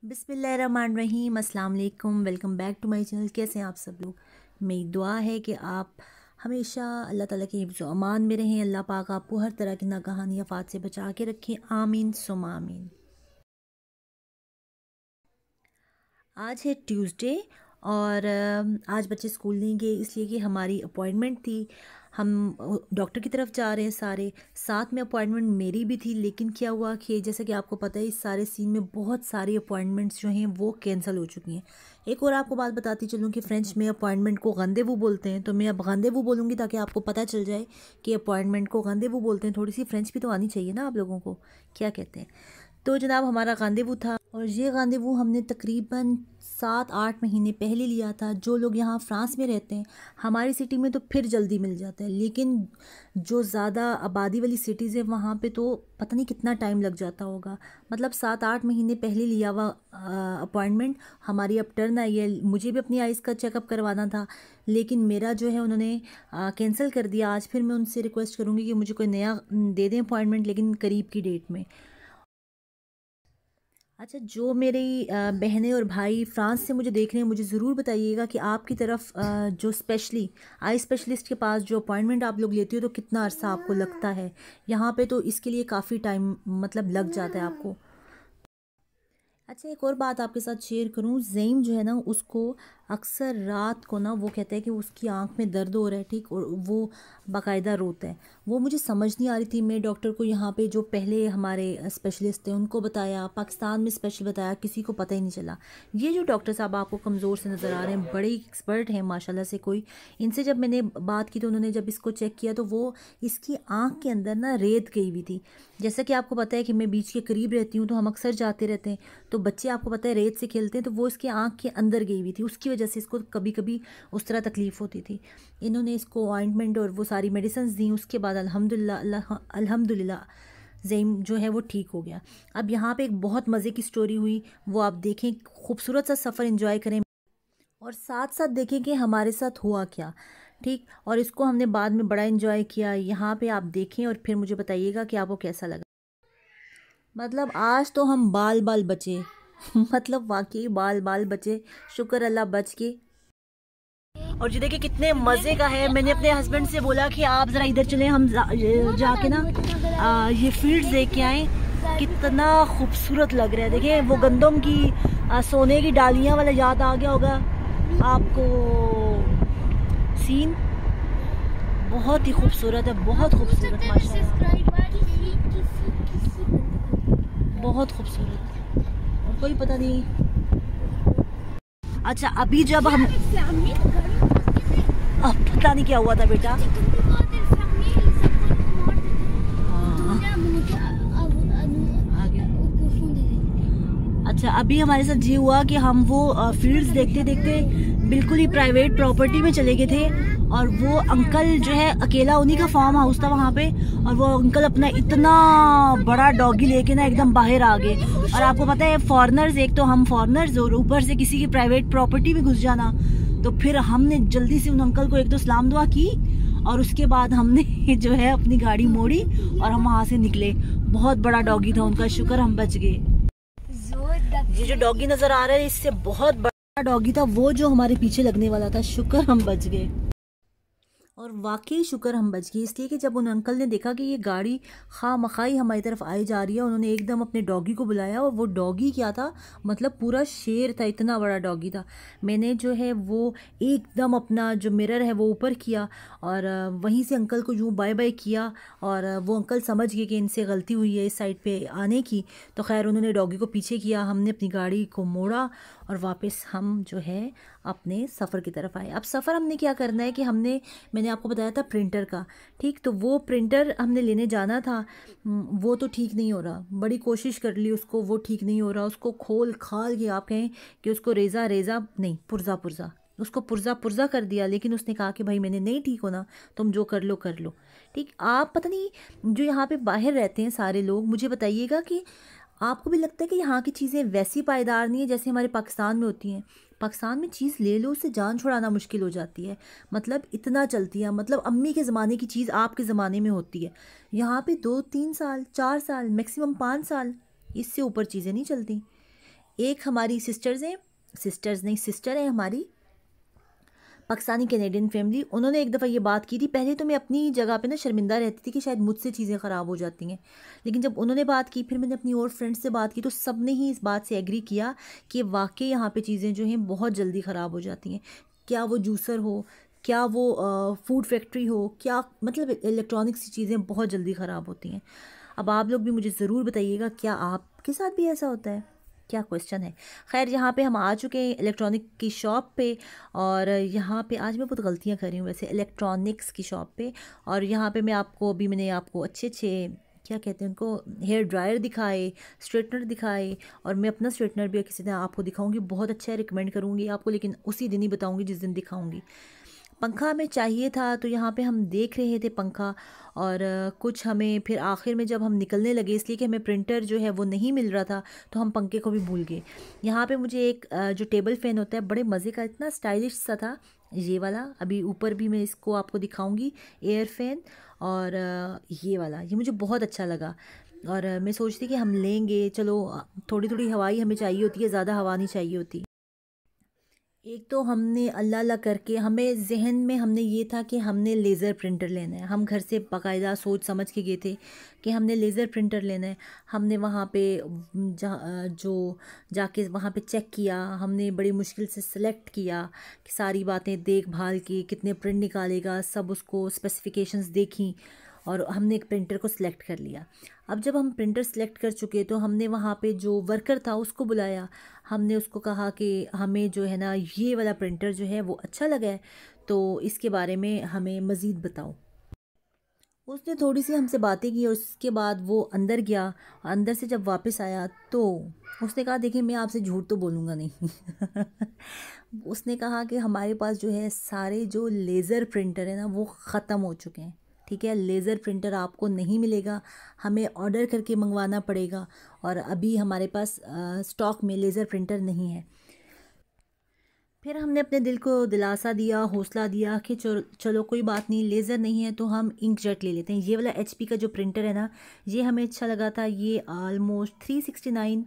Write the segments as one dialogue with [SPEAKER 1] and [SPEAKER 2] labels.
[SPEAKER 1] बिस्मिल्लाहिर्रहमानिर्रहीम, अस्सलाम वालेकुम। Welcome back to my channel. कैसे हैं आप सब लोग? मेरी दुआ है कि आप हमेशा अल्लाह ताला के हिफ्ज़ व अमान में रहें। अल्लाह पाक आपको हर तरह की नागहानी आफात से बचा के रखें। आमीन सुम आमीन। आज है ट्यूसडे और आज बच्चे स्कूल नहीं गए इसलिए कि हमारी अपॉइंटमेंट थी। हम डॉक्टर की तरफ जा रहे हैं सारे, साथ में अपॉइंटमेंट मेरी भी थी। लेकिन क्या हुआ कि जैसे कि आपको पता है इस सारे सीन में बहुत सारी अपॉइंटमेंट्स जो हैं वो कैंसिल हो चुकी हैं। एक और आपको बात बताती चलूँ कि फ्रेंच में अपॉइंटमेंट को गंदेवू बोलते हैं, तो मैं अब गंदेवू बोलूँगी ताकि आपको पता चल जाए कि अपॉइंटमेंट को गंदेवू बोलते हैं। थोड़ी सी फ्रेंच भी तो आनी चाहिए ना आप लोगों को, क्या कहते हैं। तो जनाब हमारा गांधीवू था और ये गांधीवू हमने तकरीबन 7-8 महीने पहले लिया था। जो लोग यहाँ फ्रांस में रहते हैं, हमारी सिटी में तो फिर जल्दी मिल जाता है, लेकिन जो ज़्यादा आबादी वाली सिटीज़ है वहाँ पे तो पता नहीं कितना टाइम लग जाता होगा। मतलब 7-8 महीने पहले लिया हुआ अपॉइंटमेंट हमारी अब टर्न आई है। मुझे भी अपनी आइज़ का चेकअप करवाना था, लेकिन मेरा जो है उन्होंने कैंसिल कर दिया। आज फिर मैं उनसे रिक्वेस्ट करूँगी कि मुझे कोई नया दे दें अपॉइंटमेंट, लेकिन करीब की डेट में। अच्छा, जो मेरी बहनें और भाई फ्रांस से मुझे देख रहे हैं, मुझे ज़रूर बताइएगा कि आपकी तरफ जो स्पेशली आई स्पेशलिस्ट के पास जो अपॉइंटमेंट आप लोग लेती हो तो कितना अरसा आपको लगता है। यहाँ पे तो इसके लिए काफ़ी टाइम मतलब लग जाता है आपको। अच्छा, एक और बात आपके साथ शेयर करूं, ज़ईम जो है ना उसको अक्सर रात को ना वो कहता है कि उसकी आंख में दर्द हो रहा है, ठीक, और वो बाकायदा रोता है। वो मुझे समझ नहीं आ रही थी। मैं डॉक्टर को यहाँ पे जो पहले हमारे स्पेशलिस्ट थे उनको बताया, पाकिस्तान में स्पेशल बताया, किसी को पता ही नहीं चला। ये जो डॉक्टर साहब आपको कमज़ोर से नज़र आ रहे हैं, बड़े एक्सपर्ट हैं माशाल्लाह से। कोई इनसे जब मैंने बात की तो उन्होंने जब इसको चेक किया तो वो इसकी आँख के अंदर ना रेत गई हुई थी। जैसा कि आपको पता है कि मैं बीच के करीब रहती हूँ तो हम अक्सर जाते रहते हैं, तो बच्चे आपको पता है रेत से खेलते हैं, तो वो इसके आँख के अंदर गई हुई थी। उसकी वजह से इसको कभी कभी उस तरह तकलीफ़ होती थी। इन्होंने इसको ऑइंटमेंट और वो सारी मेडिसिन दी। उसके बाद अल्हम्दुलिल्लाह ज़ईम जो है वो ठीक हो गया। अब यहाँ पे एक बहुत मज़े की स्टोरी हुई, वो आप देखें। खूबसूरत सा सफ़र एंजॉय करें और साथ साथ देखें कि हमारे साथ हुआ क्या, ठीक। और इसको हमने बाद में बड़ा एंजॉय किया। यहाँ पे आप देखें और फिर मुझे बताइएगा कि आपको कैसा लगा। मतलब आज तो हम बाल बाल बचे मतलब वाकई बाल बाल बचे, शुक्र अल्लाह बच के। और जी देखिए कितने मज़े का है। मैंने अपने हस्बैंड से बोला कि आप ज़रा इधर चलें, हम जाके ना ये फील्ड देख के आए। कितना खूबसूरत लग रहा है। देखिए वो गंदम की सोने की डालियाँ वाला याद आ गया होगा आपको सीन। बहुत ही खूबसूरत है, बहुत खूबसूरत माशाल्लाह, बहुत खूबसूरत। और कोई पता नहीं। अच्छा, अभी जब हम अब पता नहीं क्या हुआ था बेटा। अच्छा, अभी हमारे साथ ये हुआ कि हम वो फील्ड्स देखते देखते बिल्कुल ही प्राइवेट प्रॉपर्टी में चले गए थे। और वो अंकल जो है अकेला, उन्हीं का फार्म हाउस था वहाँ पे, और वो अंकल अपना इतना बड़ा डॉगी लेके ना एकदम बाहर आ गए। और आपको पता है फॉरेनर्स, एक तो हम फॉरेनर्स और ऊपर से किसी की प्राइवेट प्रॉपर्टी में घुस जाना। तो फिर हमने जल्दी से उन अंकल को एक दो सलाम दुआ की और उसके बाद हमने जो है अपनी गाड़ी मोड़ी और हम वहाँ से निकले। बहुत बड़ा डॉगी था उनका, शुक्र हम बच गए। ये जो डॉगी नजर आ रहा है इससे बहुत बड़ा डॉगी था वो जो हमारे पीछे लगने वाला था, शुक्र हम बच गए। और वाकई शुक्र हम बच गए, इसलिए कि जब उन अंकल ने देखा कि ये गाड़ी खामखाई हमारी तरफ आई जा रही है, उन्होंने एकदम अपने डॉगी को बुलाया। और वो डॉगी क्या था, मतलब पूरा शेर था, इतना बड़ा डॉगी था। मैंने जो है वो एकदम अपना जो मिरर है वो ऊपर किया और वहीं से अंकल को यूँ बाय बाय किया। और वो अंकल समझ गए कि इनसे गलती हुई है इस साइड पे आने की, तो खैर उन्होंने डॉगी को पीछे किया। हमने अपनी गाड़ी को मोड़ा और वापस हम जो है अपने सफ़र की तरफ आए। अब सफ़र हमने क्या करना है कि मैंने आपको बताया था प्रिंटर का, ठीक। तो वो प्रिंटर हमने लेने जाना था। वो तो ठीक नहीं हो रहा, बड़ी कोशिश कर ली उसको, वो ठीक नहीं हो रहा। उसको खोल खाल के आप कहें कि उसको रेज़ा रेज़ा नहीं, पुर्जा पुर्जा, उसको पुर्जा पुर्जा कर दिया। लेकिन उसने कहा कि भाई मैंने नहीं ठीक होना, तुम जो कर लो कर लो, ठीक। आप पता नहीं जो यहाँ पे बाहर रहते हैं सारे लोग, मुझे बताइएगा कि आपको भी लगता है कि यहाँ की चीज़ें वैसी पायदार नहीं है जैसे हमारे पाकिस्तान में होती हैं। पाकिस्तान में चीज़ ले लो उससे जान छुड़ाना मुश्किल हो जाती है, मतलब इतना चलती है। मतलब अम्मी के ज़माने की चीज़ आपके ज़माने में होती है, यहाँ पे 2-3 साल 4 साल मैक्सिमम 5 साल, इससे ऊपर चीज़ें नहीं चलती। एक हमारी सिस्टर है हमारी, पाकिस्तानी कैनेडियन फैमिली। उन्होंने एक दफ़ा ये बात की थी। पहले तो मैं अपनी जगह पे ना शर्मिंदा रहती थी कि शायद मुझसे चीज़ें ख़राब हो जाती हैं, लेकिन जब उन्होंने बात की, फिर मैंने अपनी और फ्रेंड्स से बात की, तो सब ने ही इस बात से एग्री किया कि वाकई यहाँ पे चीज़ें जो हैं बहुत जल्दी ख़राब हो जाती हैं। क्या वो जूसर हो, क्या वो फूड फैक्ट्री हो, क्या मतलब इलेक्ट्रॉनिक्स की चीज़ें बहुत जल्दी ख़राब होती हैं। अब आप लोग भी मुझे ज़रूर बताइएगा, क्या आपके साथ भी ऐसा होता है? क्या क्वेश्चन है। खैर, यहाँ पे हम आ चुके हैं इलेक्ट्रॉनिक की शॉप पे, और यहाँ पे आज मैं बहुत गलतियाँ कर रही हूँ वैसे, इलेक्ट्रॉनिक्स की शॉप पे। और यहाँ पे मैंने आपको अच्छे अच्छे क्या कहते हैं उनको, हेयर ड्रायर दिखाए, स्ट्रेटनर दिखाए, और मैं अपना स्ट्रेटनर भी किसी दिन आपको दिखाऊंगी, बहुत अच्छा है, रिकमेंड करूँगी आपको, लेकिन उसी दिन ही बताऊँगी जिस दिन दिखाऊँगी। पंखा हमें चाहिए था, तो यहाँ पे हम देख रहे थे पंखा, और कुछ हमें फिर आखिर में जब हम निकलने लगे, इसलिए कि हमें प्रिंटर जो है वो नहीं मिल रहा था, तो हम पंखे को भी भूल गए। यहाँ पे मुझे एक जो टेबल फ़ैन होता है, बड़े मज़े का, इतना स्टाइलिश सा था, ये वाला। अभी ऊपर भी मैं इसको आपको दिखाऊंगी, एयर फैन। और ये वाला, ये मुझे बहुत अच्छा लगा, और मैं सोचती कि हम लेंगे। चलो, थोड़ी थोड़ी हवा ही हमें चाहिए होती है, ज़्यादा हवा नहीं चाहिए होती। एक तो हमने अल्लाह अल्लाह करके, हमें जहन में हमने ये था कि हमने लेज़र प्रिंटर लेना है। हम घर से बाकायदा सोच समझ के गए थे कि हमने लेज़र प्रिंटर लेना है। हमने वहाँ पे जाके वहाँ पे चेक किया, हमने बड़ी मुश्किल से सिलेक्ट किया कि सारी बातें देख भाल की, कितने प्रिंट निकालेगा, सब उसको स्पेसिफिकेशंस देखी, और हमने एक प्रिंटर को सिलेक्ट कर लिया। अब जब हम प्रिंटर सिलेक्ट कर चुके, तो हमने वहाँ पे जो वर्कर था उसको बुलाया। हमने उसको कहा कि हमें जो है ना ये वाला प्रिंटर जो है वो अच्छा लगा है, तो इसके बारे में हमें मज़ीद बताओ। उसने थोड़ी सी हमसे बातें की, और उसके बाद वो अंदर गया, और अंदर से जब वापस आया तो उसने कहा, देखिए मैं आपसे झूठ तो बोलूँगा नहीं। उसने कहा कि हमारे पास जो है सारे जो लेज़र प्रिंटर है ना वो ख़त्म हो चुके हैं। ठीक है, लेज़र प्रिंटर आपको नहीं मिलेगा, हमें ऑर्डर करके मंगवाना पड़ेगा, और अभी हमारे पास स्टॉक में लेज़र प्रिंटर नहीं है। फिर हमने अपने दिल को दिलासा दिया, हौसला दिया कि चलो कोई बात नहीं, लेज़र नहीं है तो हम इंकजेट ले लेते हैं। ये वाला एचपी का जो प्रिंटर है ना, ये हमें अच्छा लगा था। ये ऑलमोस्ट 369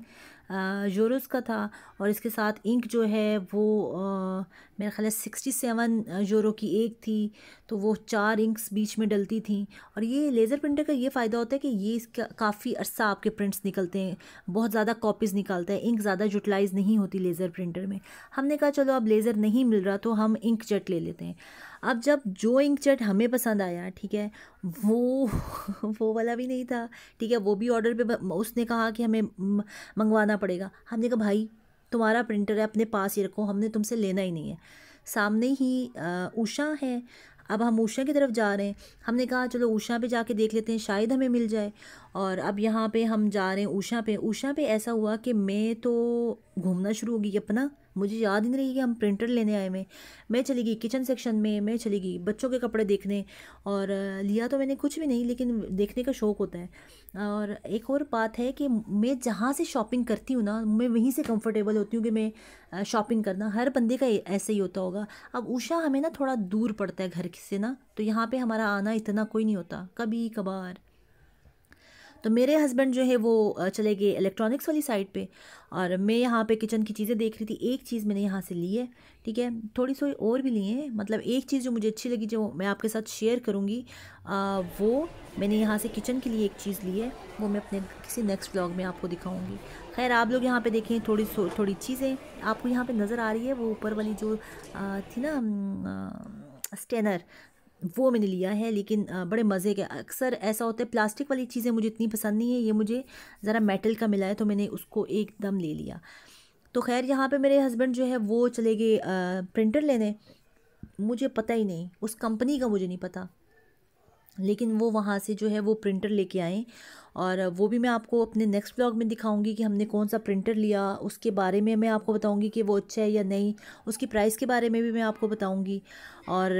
[SPEAKER 1] यूरोस का था, और इसके साथ इंक जो है वो मेरा ख्याल है 67 यूरो की एक थी, तो वो 4 इंक्स बीच में डलती थी। और ये लेज़र प्रिंटर का ये फ़ायदा होता है कि ये इसका काफ़ी अरसा आपके प्रिंट्स निकलते हैं, बहुत ज़्यादा कॉपीज़ निकालता है, इंक ज़्यादा यूटिलाइज़ नहीं होती लेज़र प्रिंटर में। हमने कहा चलो अब लेज़र नहीं मिल रहा तो हम इंकजेट ले लेते हैं। अब जब जो इंकजेट हमें पसंद आया, ठीक है, वो वो वाला भी नहीं था। ठीक है, वो भी ऑर्डर पे उसने कहा कि हमें मंगवाना पड़ेगा। हमने कहा भाई तुम्हारा प्रिंटर है, अपने पास ही रखो, हमने तुमसे लेना ही नहीं है। सामने ही उषा है, अब हम उषा की तरफ जा रहे हैं। हमने कहा चलो उषा पे जाके देख लेते हैं, शायद हमें मिल जाए। और अब यहाँ पे हम जा रहे हैं उषा पे। उषा पे ऐसा हुआ कि मैं तो घूमना शुरू हो गई अपना, मुझे याद ही नहीं रही कि हम प्रिंटर लेने आए में। मैं चली गई किचन सेक्शन में, मैं चली गई बच्चों के कपड़े देखने, और लिया तो मैंने कुछ भी नहीं, लेकिन देखने का शौक़ होता है। और एक और बात है कि मैं जहाँ से शॉपिंग करती हूँ ना, मैं वहीं से कंफर्टेबल होती हूँ कि मैं शॉपिंग करना, हर बंदे का ऐसे ही होता होगा। अब उषा हमें ना थोड़ा दूर पड़ता है घर से ना, तो यहाँ पे हमारा आना इतना कोई नहीं होता, कभी कभार। तो मेरे हस्बैंड जो है वो चले गए इलेक्ट्रॉनिक्स वाली साइड पे, और मैं यहाँ पे किचन की चीज़ें देख रही थी। एक चीज़ मैंने यहाँ से ली है, ठीक है, थोड़ी सी और भी ली है। मतलब एक चीज़ जो मुझे अच्छी लगी, जो मैं आपके साथ शेयर करूँगी, वो मैंने यहाँ से किचन के लिए एक चीज़ ली है, वो मैं अपने किसी नेक्स्ट व्लॉग में आपको दिखाऊँगी। खैर, आप लोग यहाँ पे देखें, थोड़ी चीज़ें आपको यहाँ पे नज़र आ रही है। वो ऊपर वाली जो थी ना स्टेनर, वो मैंने लिया है, लेकिन बड़े मज़े के। अक्सर ऐसा होता है, प्लास्टिक वाली चीज़ें मुझे इतनी पसंद नहीं है, ये मुझे ज़रा मेटल का मिला है तो मैंने उसको एकदम ले लिया। तो खैर, यहाँ पे मेरे हस्बैंड जो है वो चले गए प्रिंटर लेने। मुझे पता ही नहीं, उस कंपनी का मुझे नहीं पता, लेकिन वो वहाँ से जो है वो प्रिंटर लेके आए, और वो भी मैं आपको अपने नेक्स्ट ब्लॉग में दिखाऊंगी कि हमने कौन सा प्रिंटर लिया। उसके बारे में मैं आपको बताऊंगी कि वो अच्छा है या नहीं, उसकी प्राइस के बारे में भी मैं आपको बताऊंगी। और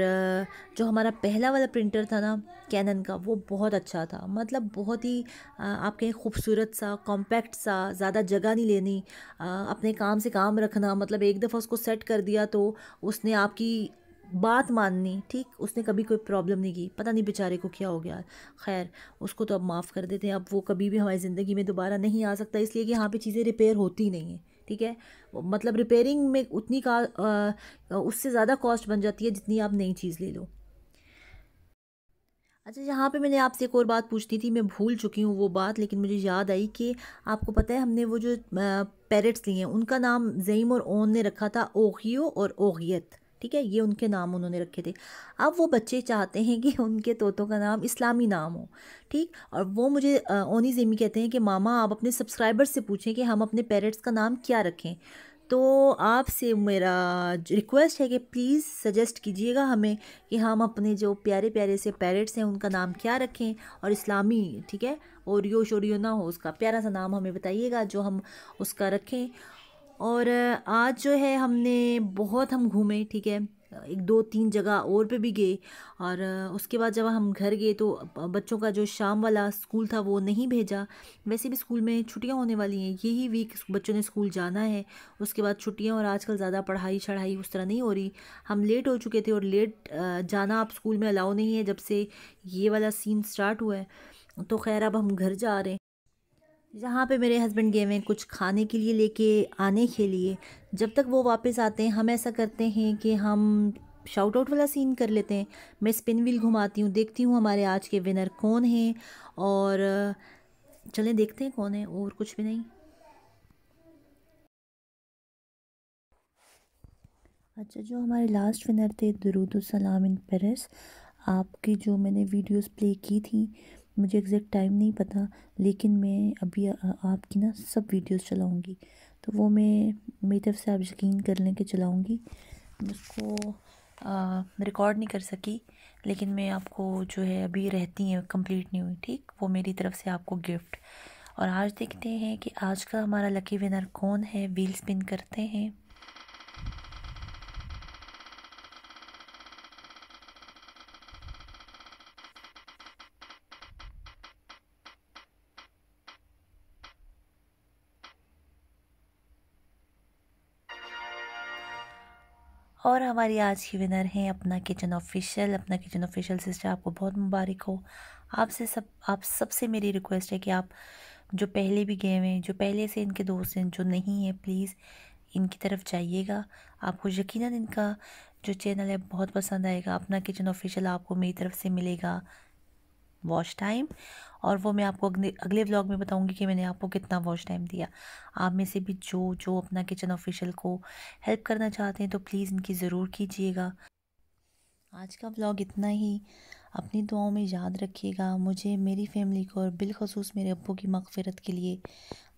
[SPEAKER 1] जो हमारा पहला वाला प्रिंटर था ना कैनन का, वो बहुत अच्छा था, मतलब बहुत ही आप कहें खूबसूरत सा, कॉम्पैक्ट सा, ज़्यादा जगह नहीं लेनी, अपने काम से काम रखना। मतलब एक दफ़ा उसको सेट कर दिया तो उसने आपकी बात माननी, ठीक, उसने कभी कोई प्रॉब्लम नहीं की। पता नहीं बेचारे को क्या हो गया। खैर, उसको तो अब माफ़ कर देते हैं, अब वो कभी भी हमारी ज़िंदगी में दोबारा नहीं आ सकता, इसलिए कि यहाँ पे चीज़ें रिपेयर होती नहीं हैं। ठीक है। मतलब रिपेयरिंग में उतनी का उससे ज़्यादा कॉस्ट बन जाती है जितनी आप नई चीज़ ले लो। अच्छा, यहाँ पे मैंने आपसे एक और बात पूछनी थी, मैं भूल चुकी हूँ वो बात, लेकिन मुझे याद आई कि आपको पता है हमने वो जो पैरेट्स लिए हैं उनका नाम ज़ईम और ओन ने रखा था, ओहियो और ओहियत, ठीक है, ये उनके नाम उन्होंने रखे थे। अब वो बच्चे चाहते हैं कि उनके तोतों का नाम इस्लामी नाम हो, ठीक। और वो मुझे ओनी ज़ेमी कहते हैं कि मामा आप अपने सब्सक्राइबर्स से पूछें कि हम अपने पेरेंट्स का नाम क्या रखें। तो आपसे मेरा रिक्वेस्ट है कि प्लीज़ सजेस्ट कीजिएगा हमें कि हम अपने जो प्यारे प्यारे से पैरेट्स हैं उनका नाम क्या रखें, और इस्लामी, ठीक है, ओरियो शोरियो ना हो, उसका प्यारा सा नाम हमें बताइएगा जो हम उसका रखें। और आज जो है हमने बहुत हम घूमे, ठीक है, एक दो तीन जगह और पे भी गए। और उसके बाद जब हम घर गए तो बच्चों का जो शाम वाला स्कूल था वो नहीं भेजा। वैसे भी स्कूल में छुट्टियां होने वाली हैं, यही वीक बच्चों ने स्कूल जाना है, उसके बाद छुट्टियां, और आजकल ज़्यादा पढ़ाई शढ़ाई उस तरह नहीं हो रही। हम लेट हो चुके थे, और लेट जाना आप स्कूल में अलाउ नहीं है जब से ये वाला सीन स्टार्ट हुआ है। तो खैर अब हम घर जा रहे हैं। जहाँ पे मेरे हस्बैंड गए हुए हैं कुछ खाने के लिए लेके आने के लिए। जब तक वो वापस आते हैं हम ऐसा करते हैं कि हम शाउट आउट वाला सीन कर लेते हैं। मैं स्पिन व्हील घुमाती हूँ, देखती हूँ हमारे आज के विनर कौन हैं, और चलें देखते हैं कौन है, और कुछ भी नहीं। अच्छा, जो हमारे लास्ट विनर थे दरूदुस्सलाम इन पेरिस, आपकी जो मैंने वीडियोस प्ले की थी, मुझे एग्जैक्ट टाइम नहीं पता, लेकिन मैं अभी आपकी ना सब वीडियोस चलाऊंगी। तो वो मैं, मेरी तरफ से आप यकीन कर लें कि चलाऊंगी। उसको रिकॉर्ड नहीं कर सकी, लेकिन मैं आपको जो है अभी रहती हैं कंप्लीट नहीं हुई, ठीक, वो मेरी तरफ से आपको गिफ्ट। और आज देखते हैं कि आज का हमारा लकी विनर कौन है। व्हील स्पिन करते हैं। और हमारी आज की विनर हैं अपना किचन ऑफिशियल। अपना किचन ऑफिशियल सिस्टर, आपको बहुत मुबारक हो। आप सबसे मेरी रिक्वेस्ट है कि आप जो पहले भी गए हुए हैं, जो पहले से इनके दोस्त हैं, जो नहीं है, प्लीज़ इनकी तरफ जाइएगा। आपको यकीनन इनका जो चैनल है बहुत पसंद आएगा। अपना किचन ऑफिशियल आपको मेरी तरफ से मिलेगा वॉच टाइम, और वो मैं आपको अगले व्लॉग में बताऊंगी कि मैंने आपको कितना वॉच टाइम दिया। आप में से भी जो जो अपना किचन ऑफिशियल को हेल्प करना चाहते हैं तो प्लीज़ इनकी ज़रूर कीजिएगा। आज का व्लॉग इतना ही। अपनी दुआओं में याद रखिएगा मुझे, मेरी फैमिली को, और बिलखसूस मेरे अब्बू की मग़फ़िरत के लिए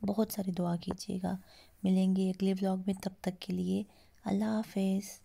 [SPEAKER 1] बहुत सारी दुआ कीजिएगा। मिलेंगे अगले व्लॉग में, तब तक के लिए अल्लाह हाफ़िज़।